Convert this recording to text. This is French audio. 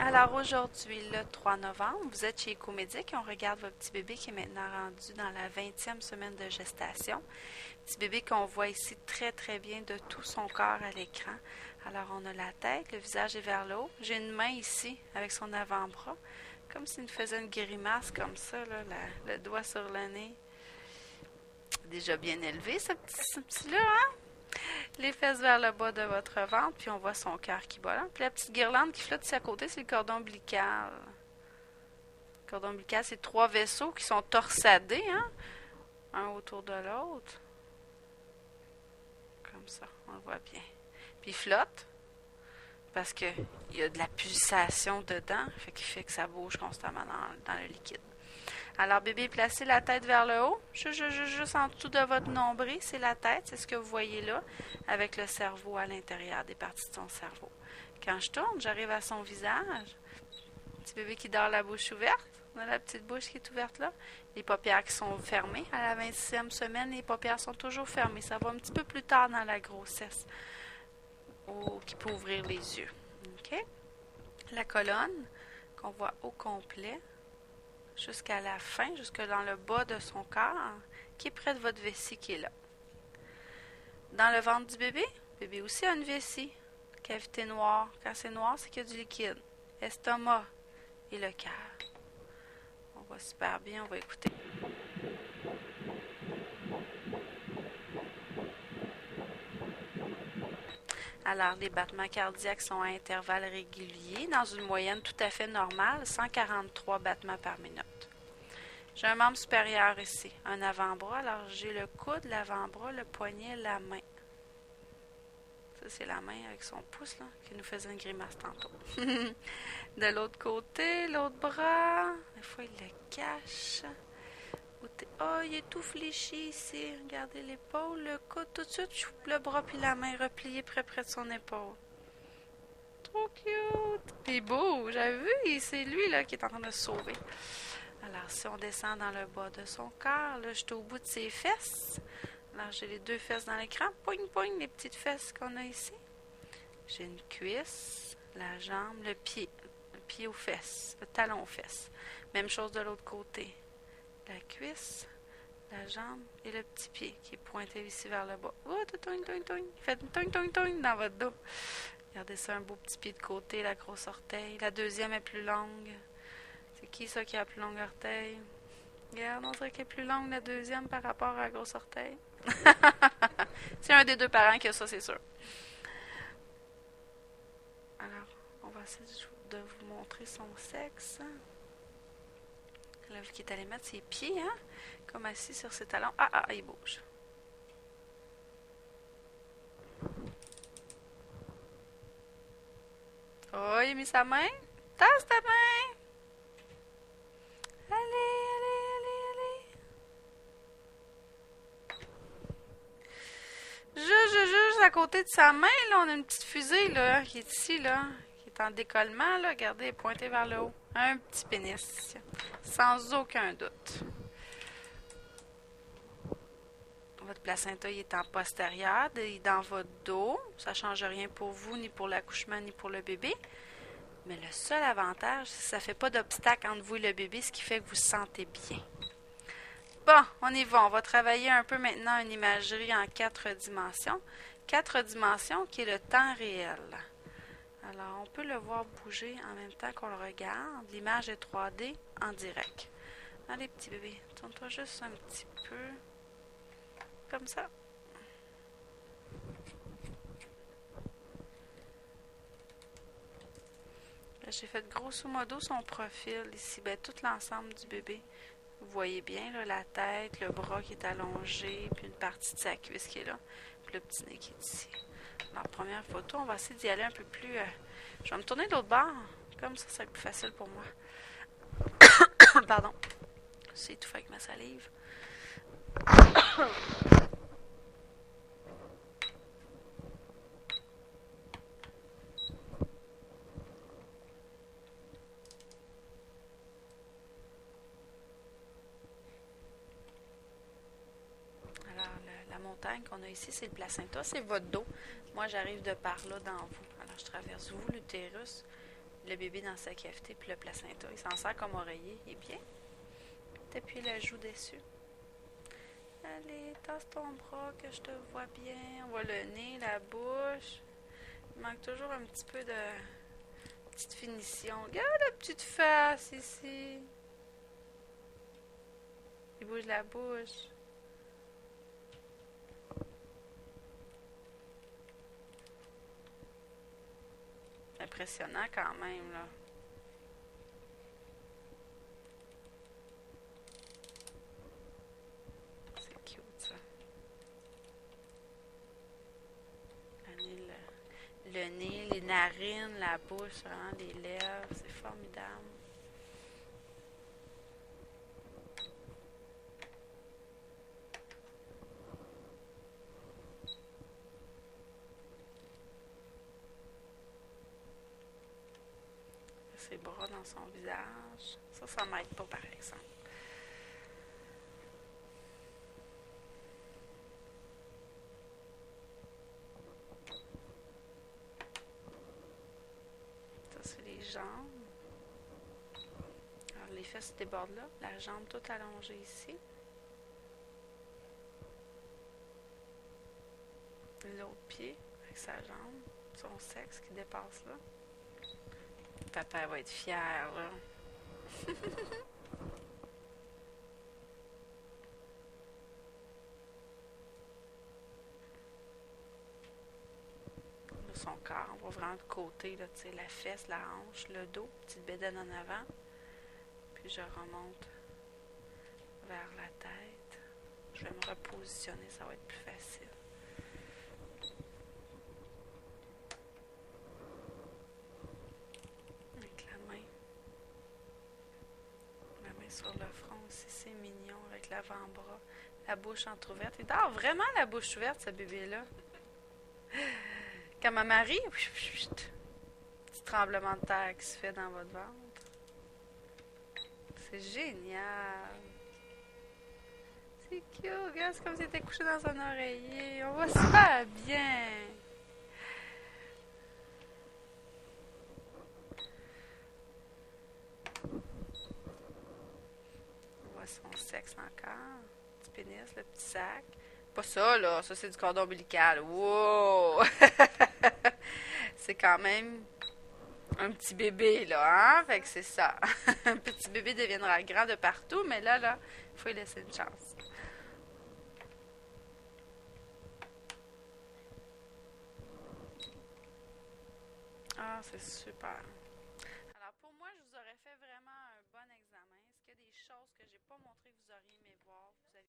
Alors aujourd'hui, le 3 novembre, vous êtes chez Ecomédic et on regarde votre petit bébé qui est maintenant rendu dans la 20e semaine de gestation. Petit bébé qu'on voit ici très bien de tout son corps à l'écran. Alors on a la tête, le visage est vers le haut. J'ai une main ici avec son avant-bras, comme s'il nous faisait une grimace comme ça, là, le doigt sur le nez. Déjà bien élevé ce petit-là, hein? Les fesses vers le bas de votre ventre, puis on voit son cœur qui bat là. Puis la petite guirlande qui flotte ici à côté, c'est le cordon ombilical. Le cordon ombilical, c'est 3 vaisseaux qui sont torsadés, hein? Un autour de l'autre. Comme ça, on le voit bien. Puis il flotte, parce qu'il y a de la pulsation dedans, fait que ça bouge constamment dans le liquide. Alors, bébé, placez la tête vers le haut, juste en dessous de votre nombril, c'est la tête, c'est ce que vous voyez là, avec le cerveau à l'intérieur, des parties de son cerveau. Quand je tourne, j'arrive à son visage, petit bébé qui dort la bouche ouverte, on a la petite bouche qui est ouverte là, les paupières qui sont fermées. À la 26e semaine, les paupières sont toujours fermées, ça va un petit peu plus tard dans la grossesse, qui peut ouvrir les yeux. OK? La colonne, qu'on voit au complet, jusqu'à la fin, jusque dans le bas de son corps, qui est près de votre vessie qui est là. Dans le ventre du bébé, le bébé aussi a une vessie, cavité noire. Quand c'est noir, c'est qu'il y a du liquide. Estomac et le cœur. On voit super bien, on va écouter. Alors, les battements cardiaques sont à intervalles réguliers, dans une moyenne tout à fait normale, 143 battements par minute. J'ai un membre supérieur ici, un avant-bras. Alors, j'ai le coude, l'avant-bras, le poignet, la main. Ça, c'est la main avec son pouce, là, qui nous faisait une grimace tantôt. De l'autre côté, l'autre bras. Des fois, il le cache. Oh, il est tout fléchi ici. Regardez l'épaule, le coude, tout de suite, le bras puis la main repliés près de son épaule. Trop cute! Puis beau, j'avais vu, c'est lui là qui est en train de se sauver. Alors, si on descend dans le bas de son corps, là, je suis au bout de ses fesses. Alors, j'ai les 2 fesses dans l'écran. Poing, les petites fesses qu'on a ici. J'ai une cuisse, la jambe, le pied aux fesses, le talon aux fesses. Même chose de l'autre côté. La cuisse, la jambe et le petit pied qui est pointé ici vers le bas. Oh, faites toing dans votre dos. Regardez ça, un beau petit pied de côté, la grosse orteil. La deuxième est plus longue. C'est qui ça qui a la plus longue orteil? Regarde, on dirait qu'elle est plus longue la deuxième par rapport à la grosse orteil. C'est un des 2 parents qui a ça, c'est sûr. Alors, on va essayer de vous montrer son sexe. Là, vu qu'il est allé mettre ses pieds, hein, comme assis sur ses talons. Il bouge. Oh, il a mis sa main. Tasse ta main. Allez. Juste à côté de sa main, là, on a une petite fusée, là, qui est ici, là, qui est en décollement, là. Regardez, elle est pointée vers le haut. Un petit pénis, sans aucun doute. Votre placenta, il est en postérieur, il est dans votre dos. Ça ne change rien pour vous, ni pour l'accouchement, ni pour le bébé. Mais le seul avantage, c'est que ça ne fait pas d'obstacle entre vous et le bébé, ce qui fait que vous vous sentez bien. Bon, on y va. On va travailler un peu maintenant une imagerie en 4 dimensions. 4 dimensions qui est le temps réel. Alors, on peut le voir bouger en même temps qu'on le regarde. L'image est 3D en direct. Allez, petit bébé, tourne-toi juste un petit peu. Comme ça. J'ai fait grosso modo son profil ici. Tout l'ensemble du bébé. Vous voyez bien là, la tête, le bras qui est allongé, puis une partie de sa cuisse qui est là, puis le petit nez qui est ici. Alors, première photo, on va essayer d'y aller un peu plus... Je vais me tourner de l'autre bord. Comme ça va être plus facile pour moi. Pardon. C'est étouffé avec ma salive. La montagne qu'on a ici, c'est le placenta, c'est votre dos. Moi, j'arrive de par là dans vous. Alors, je traverse vous, l'utérus, le bébé dans sa cavité, puis le placenta. Il s'en sert comme oreiller. Il est bien. T'appuies la joue dessus. Allez, tasse ton bras que je te vois bien. On voit le nez, la bouche. Il manque toujours un petit peu de petite finition. Regarde la petite face ici. Il bouge la bouche. Impressionnant quand même, là. C'est cute, ça. Le nez, les narines, la bouche, vraiment, les lèvres. C'est formidable. Ses bras dans son visage. Ça m'aide pas, par exemple. Ça, c'est les jambes. Alors, les fesses débordent là. La jambe toute allongée ici. L'autre pied avec sa jambe. Son sexe qui dépasse là. Papa va être fier, là. Son corps, on voit vraiment le côté, là, la fesse, la hanche, le dos, petite bédaine en avant. Puis je remonte vers la tête. Je vais me repositionner, ça va être plus facile. Avec la main sur le front aussi, c'est mignon, avec l'avant-bras, la bouche entrouverte. Il dort vraiment la bouche ouverte, ce bébé-là. Quand ma Marie, petit tremblement de terre qui se fait dans votre ventre. C'est génial. C'est cute, regarde, c'est comme si était couché dans un oreiller. On va super bien. On voit son sexe encore. Petit pénis, le petit sac. Pas ça, là. Ça, c'est du cordon ombilical. Wow! C'est quand même un petit bébé, là, hein? Fait que c'est ça. Un petit bébé deviendra grand de partout, mais là, il faut lui laisser une chance. Ah, c'est super. Alors, pour moi, je vous aurais fait vraiment un bon examen. Est-ce qu'il y a des choses que j'ai pas montré que vous auriez aimé voir?